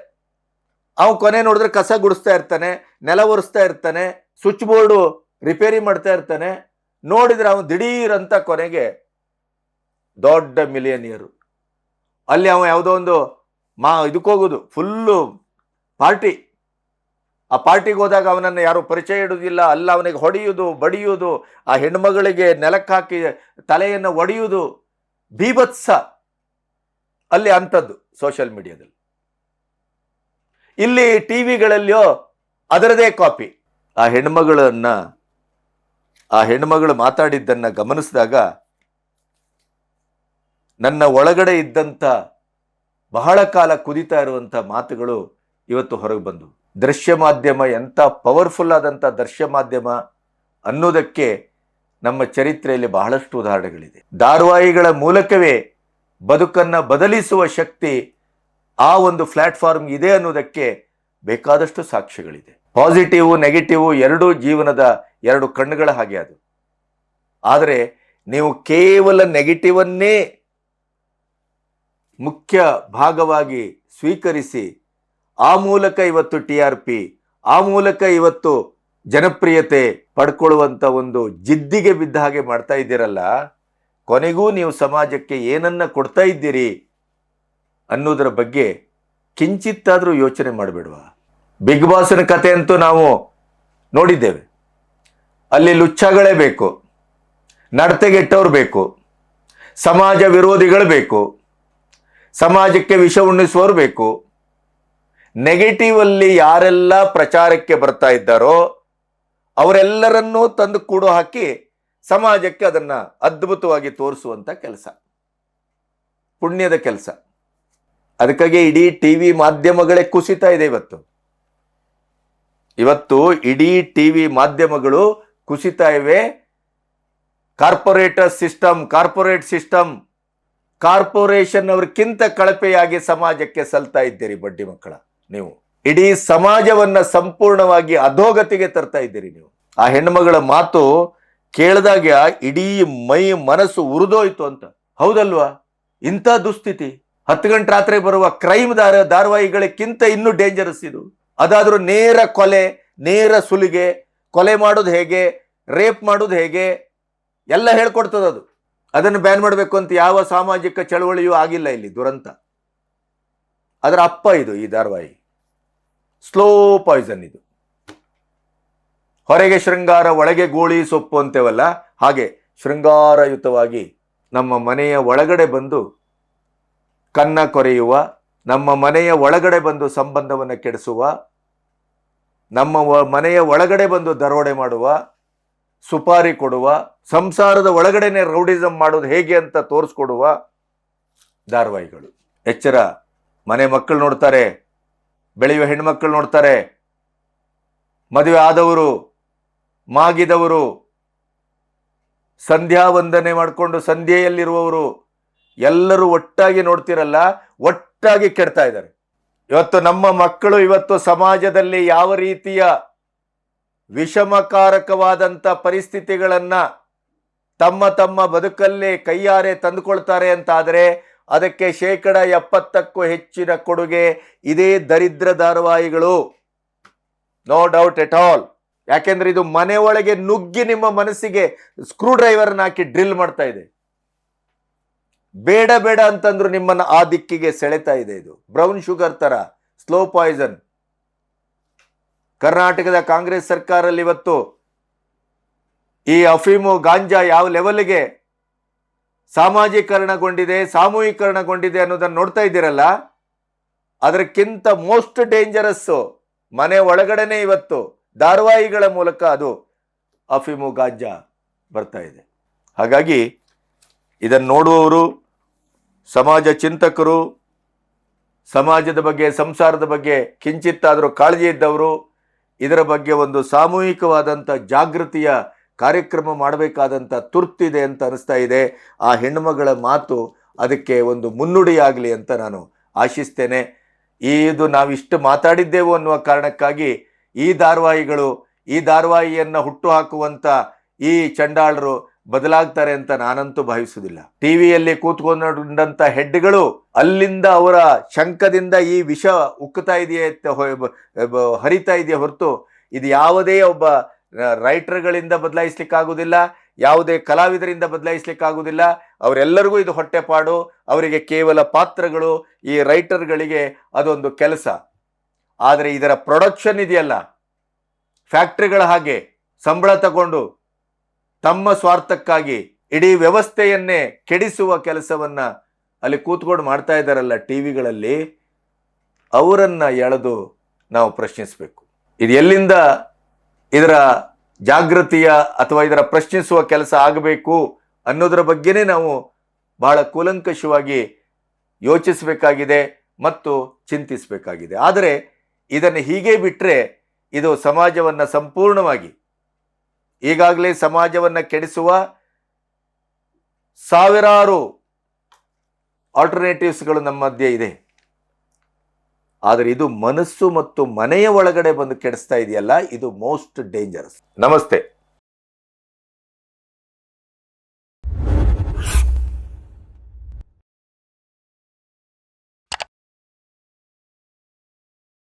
ಅವು ಕೊನೆ ನೋಡಿದ್ರೆ ಕಸ ಗುಡಿಸ್ತಾ ಇರ್ತಾನೆ, ನೆಲ ಒರೆಸ್ತಾ ಇರ್ತಾನೆ, ಸ್ವಿಚ್ ಬೋರ್ಡು ರಿಪೇರಿ ಮಾಡ್ತಾ ಇರ್ತಾನೆ. ನೋಡಿದ್ರೆ ಅವನು ದಿಢೀರ್ ಅಂತ ಕೊನೆಗೆ ದೊಡ್ಡ ಮಿಲಿಯನಿಯರು. ಅಲ್ಲಿ ಅವ ಯಾವುದೋ ಒಂದು ಇದಕ್ಕೋಗೋದು, ಫುಲ್ಲು ಪಾರ್ಟಿ. ಆ ಪಾರ್ಟಿಗೆ ಹೋದಾಗ ಅವನನ್ನು ಯಾರು ಪರಿಚಯ ಇಡುವುದಿಲ್ಲ. ಅಲ್ಲ ಅವನಿಗೆ ಹೊಡೆಯುವುದು, ಬಡಿಯುವುದು, ಆ ಹೆಣ್ಮಗಳಿಗೆ ನೆಲಕ್ಕೆ ಹಾಕಿ ತಲೆಯನ್ನು ಒಡೆಯುವುದು, ಬೀಭತ್ಸ ಅಲ್ಲಿ ಅಂಥದ್ದು ಸೋಷಿಯಲ್ ಮೀಡಿಯಾದಲ್ಲಿ. ಇಲ್ಲಿ ಟಿವಿಗಳಲ್ಲಿಯೋ ಅದರದೇ ಕಾಪಿ. ಆ ಹೆಣ್ಮಗಳು ಮಾತಾಡಿದ್ದನ್ನ ಗಮನಿಸಿದಾಗ ನನ್ನ ಒಳಗಡೆ ಇದ್ದಂಥ ಬಹಳ ಕಾಲ ಕುದಿತಾ ಇರುವಂಥ ಮಾತುಗಳು ಇವತ್ತು ಹೊರಗೆ ಬಂದು. ದೃಶ್ಯ ಮಾಧ್ಯಮ ಎಂಥ ಪವರ್ಫುಲ್ ಆದಂಥ ದೃಶ್ಯ ಮಾಧ್ಯಮ ಅನ್ನೋದಕ್ಕೆ ನಮ್ಮ ಚರಿತ್ರೆಯಲ್ಲಿ ಬಹಳಷ್ಟು ಉದಾಹರಣೆಗಳಿದೆ. ಧಾರಾವಾಹಿಗಳ ಮೂಲಕವೇ ಬದುಕನ್ನು ಬದಲಿಸುವ ಶಕ್ತಿ ಆ ಒಂದು ಪ್ಲಾಟ್ಫಾರ್ಮ್ ಇದೆ ಅನ್ನೋದಕ್ಕೆ ಬೇಕಾದಷ್ಟು ಸಾಕ್ಷ್ಯಗಳಿದೆ. ಪಾಸಿಟಿವ್ ನೆಗೆಟಿವ್ ಎರಡೂ ಜೀವನದ ಎರಡು ಕಣ್ಣುಗಳ ಹಾಗೆ ಅದು. ಆದರೆ ನೀವು ಕೇವಲ ನೆಗೆಟಿವನ್ನೇ ಮುಖ್ಯ ಭಾಗವಾಗಿ ಸ್ವೀಕರಿಸಿ ಆ ಮೂಲಕ ಇವತ್ತು TRP, ಆ ಮೂಲಕ ಇವತ್ತು ಜನಪ್ರಿಯತೆ ಪಡ್ಕೊಳ್ಳುವಂತ ಒಂದು ಜಿದ್ದಿಗೆ ಬಿದ್ದ ಹಾಗೆ ಮಾಡ್ತಾ ಇದ್ದೀರಲ್ಲ, ಕೊನೆಗೂ ನೀವು ಸಮಾಜಕ್ಕೆ ಏನನ್ನ ಕೊಡ್ತಾ ಇದ್ದೀರಿ ಅನ್ನೋದರ ಬಗ್ಗೆ ಕಿಂಚಿತ್ತಾದ್ರೂ ಯೋಚನೆ ಮಾಡಬೇಡವಾ? ಬಿಗ್ ಬಾಸ್ನ ಕತೆ ಅಂತೂ ನಾವು ನೋಡಿದ್ದೇವೆ. ಅಲ್ಲಿ ಲುಚ್ಚಗಳೇ ಬೇಕು, ನಡತೆಗೆಟ್ಟವ್ರು ಬೇಕು, ಸಮಾಜ ವಿರೋಧಿಗಳು ಬೇಕು, ಸಮಾಜಕ್ಕೆ ವಿಷ ಉಣ್ಣಿಸುವವರು ಬೇಕು. ನೆಗೆಟಿವ್ ಅಲ್ಲಿ ಯಾರೆಲ್ಲ ಪ್ರಚಾರಕ್ಕೆ ಬರ್ತಾ ಇದ್ದಾರೋ ಅವರೆಲ್ಲರನ್ನೂ ತಂದು ಕೂಡು ಹಾಕಿ ಸಮಾಜಕ್ಕೆ ಅದನ್ನ ಅದ್ಭುತವಾಗಿ ತೋರಿಸುವಂತ ಕೆಲಸ, ಪುಣ್ಯದ ಕೆಲಸ. ಅದಕ್ಕಾಗಿ ಇಡೀ ಟಿವಿ ಮಾಧ್ಯಮಗಳೇ ಕುಸಿತಾ ಇದೆ. ಇವತ್ತು ಇಡೀ ಟಿವಿ ಮಾಧ್ಯಮಗಳು ಕುಸಿತಾ ಇವೆ. ಕಾರ್ಪೊರೇಟ್ ಸಿಸ್ಟಮ್, ಕಾರ್ಪೊರೇಷನ್ ಅವ್ರಕ್ಕಿಂತ ಕಳಪೆಯಾಗಿ ಸಮಾಜಕ್ಕೆ ಸಲ್ತಾ ಇದ್ದೀರಿ ಬಡ್ಡಿ ಮಕ್ಕಳ. ನೀವು ಇಡೀ ಸಮಾಜವನ್ನ ಸಂಪೂರ್ಣವಾಗಿ ಅಧೋಗತಿಗೆ ತರ್ತಾ ಇದ್ದೀರಿ ನೀವು. ಆ ಹೆಣ್ಮಗಳ ಮಾತು ಕೇಳಿದಾಗ ಇಡೀ ಮನಸ್ಸು ಉರಿದೋಯ್ತು ಅಂತ. ಹೌದಲ್ವಾ? ಇಂಥ ದುಸ್ಥಿತಿ 10 ಗಂಟೆ ರಾತ್ರಿ ಬರುವ ಕ್ರೈಮ್ ಧಾರಾವಾಹಿಗಳಕ್ಕಿಂತ ಇನ್ನೂ ಡೇಂಜರಸ್ ಇದು. ಅದಾದ್ರೂ ನೇರ ಕೊಲೆ, ನೇರ ಸುಲಿಗೆ, ಕೊಲೆ ಮಾಡೋದು ಹೇಗೆ, ರೇಪ್ ಮಾಡೋದು ಹೇಗೆ ಎಲ್ಲ ಹೇಳ್ಕೊಡ್ತದ ಅದು. ಅದನ್ನು ಬ್ಯಾನ್ ಮಾಡಬೇಕು ಅಂತ ಯಾವ ಸಾಮಾಜಿಕ ಚಳವಳಿಯೂ ಆಗಿಲ್ಲ ಇಲ್ಲಿ. ದುರಂತ ಅದರ ಅಪ್ಪ ಇದು. ಈ ಧಾರಾವಾಹಿ ಸ್ಲೋ ಪಾಯ್ಸನ್ ಇದು. ಹೊರಗೆ ಶೃಂಗಾರ, ಒಳಗೆ ಗೋಳಿ ಸೊಪ್ಪು ಅಂತೇವಲ್ಲ, ಹಾಗೆ ಶೃಂಗಾರಯುತವಾಗಿ ನಮ್ಮ ಮನೆಯ ಒಳಗಡೆ ಬಂದು ಕನ್ನ ಕೊರೆಯುವ, ನಮ್ಮ ಮನೆಯ ಒಳಗಡೆ ಬಂದು ಸಂಬಂಧವನ್ನು ಕೆಡಿಸುವ, ನಮ್ಮ ಮನೆಯ ಒಳಗಡೆ ಬಂದು ದರೋಡೆ ಮಾಡುವ, ಸುಪಾರಿ ಕೊಡುವ, ಸಂಸಾರದ ಒಳಗಡೆನೆ ರೌಡಿಸಮ್ ಮಾಡೋದು ಹೇಗೆ ಅಂತ ತೋರಿಸ್ಕೊಡುವ ಧಾರಾವಾಹಿಗಳು. ಎಚ್ಚರ. ಮನೆ ಮಕ್ಕಳು ನೋಡ್ತಾರೆ, ಬೆಳೆಯುವ ಹೆಣ್ಮಕ್ಕಳು ನೋಡ್ತಾರೆ, ಮದುವೆ ಆದವರು, ಮಾಗಿದವರು, ಸಂಧ್ಯಾ ವಂದನೆ ಮಾಡಿಕೊಂಡು ಸಂಧ್ಯೆಯಲ್ಲಿರುವವರು ಎಲ್ಲರೂ ಒಟ್ಟಾಗಿ ನೋಡ್ತಿರಲ್ಲ, ಒಟ್ಟಾಗಿ ಕೆಡ್ತಾ ಇದ್ದಾರೆ. ಇವತ್ತು ನಮ್ಮ ಮಕ್ಕಳು ಇವತ್ತು ಸಮಾಜದಲ್ಲಿ ಯಾವ ರೀತಿಯ ವಿಷಮಕಾರಕವಾದಂಥ ಪರಿಸ್ಥಿತಿಗಳನ್ನ ತಮ್ಮ ಬದುಕಲ್ಲೇ ಕೈಯಾರೆ ತಂದುಕೊಳ್ತಾರೆ ಅಂತಾದರೆ ಅದಕ್ಕೆ 70%ಕ್ಕೂ ಹೆಚ್ಚಿನ ಕೊಡುಗೆ ಇದೇ ದರಿದ್ರ ಧಾರಾವಾಹಿಗಳು. No doubt at all. ಯಾಕೆಂದ್ರೆ ಇದು ಮನೆ ಒಳಗೆ ನುಗ್ಗಿ ನಿಮ್ಮ ಮನಸ್ಸಿಗೆ ಸ್ಕ್ರೂ ಡ್ರೈವರ್ನ ಹಾಕಿ ಡ್ರಿಲ್ ಮಾಡ್ತಾ ಇದೆ. ಬೇಡ ಬೇಡ ಅಂತಂದ್ರು ನಿಮ್ಮನ್ನ ಆ ದಿಕ್ಕಿಗೆ ಸೆಳೆತಾ ಇದೆ. ಇದು ಬ್ರೌನ್ ಶುಗರ್ ತರ, ಸ್ಲೋ ಪಾಯ್ಸನ್. ಕರ್ನಾಟಕದ ಕಾಂಗ್ರೆಸ್ ಸರ್ಕಾರದಲ್ಲಿ ಇವತ್ತು ಈ ಅಫೀಮು, ಗಾಂಜಾ ಯಾವ ಲೆವೆಲ್ಗೆ ಸಾಮೂಹೀಕರಣಗೊಂಡಿದೆ ಅನ್ನೋದನ್ನು ನೋಡ್ತಾ ಇದ್ದೀರಲ್ಲ. ಅದಕ್ಕಿಂತ ಮೋಸ್ಟ್ ಡೇಂಜರಸ್ ಮನೆ ಒಳಗಡೆನೆ ಇವತ್ತು ಧಾರಾವಾಹಿಗಳ ಮೂಲಕ ಅದು ಅಫೀಮು, ಗಾಂಜಾ ಬರ್ತಾ ಇದೆ. ಹಾಗಾಗಿ ಇದನ್ನು ನೋಡುವವರು, ಸಮಾಜ ಚಿಂತಕರು, ಸಮಾಜದ ಬಗ್ಗೆ, ಸಂಸಾರದ ಬಗ್ಗೆ ಕಿಂಚಿತ್ತಾದರೂ ಕಾಳಜಿ ಇದ್ದವರು ಇದರ ಬಗ್ಗೆ ಒಂದು ಸಾಮೂಹಿಕವಾದಂಥ ಜಾಗೃತಿಯ ಕಾರ್ಯಕ್ರಮ ಮಾಡಬೇಕಾದಂಥ ತುರ್ತಿದೆ ಅಂತ ಅನಿಸ್ತಾ ಇದೆ. ಆ ಹೆಣ್ಣುಮಗಳ ಮಾತು ಅದಕ್ಕೆ ಒಂದು ಮುನ್ನುಡಿಯಾಗಲಿ ಅಂತ ನಾನು ಆಶಿಸ್ತೇನೆ. ಇದು ನಾವಿಷ್ಟು ಮಾತಾಡಿದ್ದೆವು ಅನ್ನುವ ಕಾರಣಕ್ಕಾಗಿ ಈ ಧಾರಾವಾಹಿಯನ್ನು ಹುಟ್ಟು ಹಾಕುವಂಥ ಈ ಚಂಡಾಳರು ಬದಲಾಗ್ತಾರೆ ಅಂತ ನಾನಂತೂ ಭಾವಿಸುವುದಿಲ್ಲ. ಟಿವಿಯಲ್ಲಿ ಕೂತ್ಕೊಂಡಂತ ಹೆಡ್ಗಳು ಅಲ್ಲಿಂದ ಅವರ ಶಂಕದಿಂದ ಈ ವಿಷ ಉಕ್ಕುತ್ತಾ ಇದೆಯೇ, ಹರಿತಾ ಇದೆಯೇ ಹೊರತು ಇದು ಯಾವುದೇ ಒಬ್ಬ ರೈಟರ್ಗಳಿಂದ ಬದಲಾಯಿಸ್ಲಿಕ್ಕಾಗುವುದಿಲ್ಲ, ಯಾವುದೇ ಕಲಾವಿದರಿಂದ ಬದಲಾಯಿಸ್ಲಿಕ್ಕಾಗುವುದಿಲ್ಲ. ಅವರೆಲ್ಲರಿಗೂ ಇದು ಹೊಟ್ಟೆಪಾಡು. ಅವರಿಗೆ ಕೇವಲ ಪಾತ್ರಗಳು, ಈ ರೈಟರ್ಗಳಿಗೆ ಅದೊಂದು ಕೆಲಸ. ಆದರೆ ಇದರ ಪ್ರೊಡಕ್ಷನ್ ಇದೆಯಲ್ಲ, ಫ್ಯಾಕ್ಟ್ರಿಗಳ ಹಾಗೆ ಸಂಬಳ ತಗೊಂಡು ತಮ್ಮ ಸ್ವಾರ್ಥಕ್ಕಾಗಿ ಇಡೀ ವ್ಯವಸ್ಥೆಯನ್ನೇ ಕೆಡಿಸುವ ಕೆಲಸವನ್ನ ಅಲ್ಲಿ ಕೂತ್ಕೊಂಡು ಮಾಡ್ತಾ ಇದ್ದಾರಲ್ಲ ಟಿವಿಗಳಲ್ಲಿ, ಅವರನ್ನ ಎಳೆದು ನಾವು ಪ್ರಶ್ನಿಸಬೇಕು. ಇದು ಎಲ್ಲಿಂದ ಇದರ ಜಾಗೃತಿಯ ಅಥವಾ ಇದರ ಪ್ರಶ್ನಿಸುವ ಕೆಲಸ ಆಗಬೇಕು ಅನ್ನೋದರ ಬಗ್ಗೆನೇ ನಾವು ಬಹಳ ಕೂಲಂಕಷವಾಗಿ ಯೋಚಿಸಬೇಕಾಗಿದೆ ಮತ್ತು ಚಿಂತಿಸಬೇಕಾಗಿದೆ. ಆದರೆ ಇದನ್ನು ಹೀಗೆ ಬಿಟ್ಟರೆ ಇದು ಸಮಾಜವನ್ನು ಸಂಪೂರ್ಣವಾಗಿ, ಈಗಾಗಲೇ ಸಮಾಜವನ್ನು ಕೆಡಿಸುವ ಸಾವಿರಾರು ಆಲ್ಟರ್ನೇಟಿವ್ಸ್ಗಳು ನಮ್ಮ ಮಧ್ಯೆ ಇದೆ. ಆದರೆ ಇದು ಮನಸ್ಸು ಮತ್ತು ಮನೆಯ ಒಳಗಡೆ ಬಂದು ಕೆಡಿಸ್ತಾ ಇದೆಯಲ್ಲ, ಇದು ಮೋಸ್ಟ್ ಡೇಂಜರಸ್. ನಮಸ್ತೆ.